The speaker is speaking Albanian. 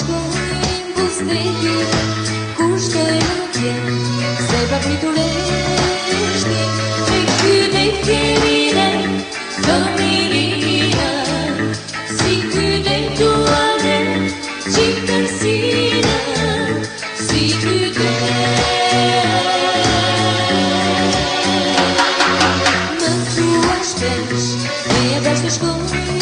shkojmë buzdetin, kur shtojmë atje, se pa pritur eshti, me kydet kjerine, Dominina, si kydet tuane, qitërsina, si kydet. Më thua shpesh, e dash të shkojmë